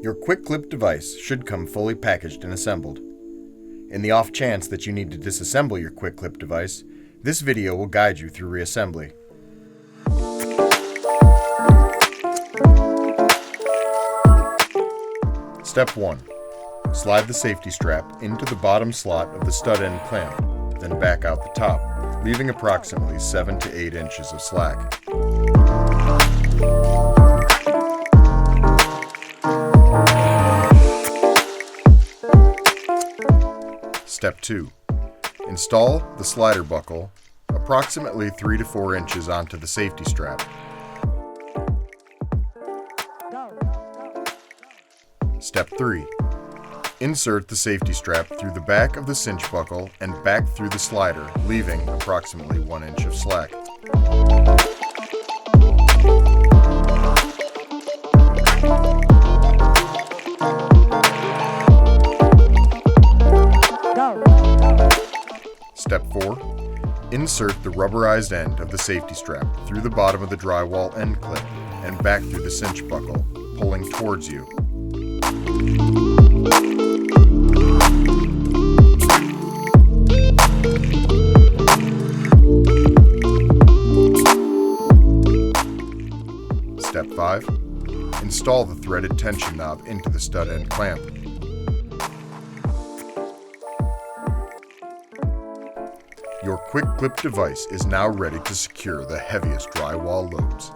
Your Quik Clip device should come fully packaged and assembled. In the off chance that you need to disassemble your Quik Clip device, this video will guide you through reassembly. Step 1. Slide the safety strap into the bottom slot of the stud end clamp, then back out the top, leaving approximately 7 to 8 inches of slack. Step 2. Install the slider buckle approximately 3 to 4 inches onto the safety strap. Step 3. Insert the safety strap through the back of the cinch buckle and back through the slider, leaving approximately 1 inch of slack. Step 4. Insert the rubberized end of the safety strap through the bottom of the drywall end clip and back through the cinch buckle, pulling towards you. Step 5. Install the threaded tension knob into the stud end clamp. Your Quik Clip device is now ready to secure the heaviest drywall loads.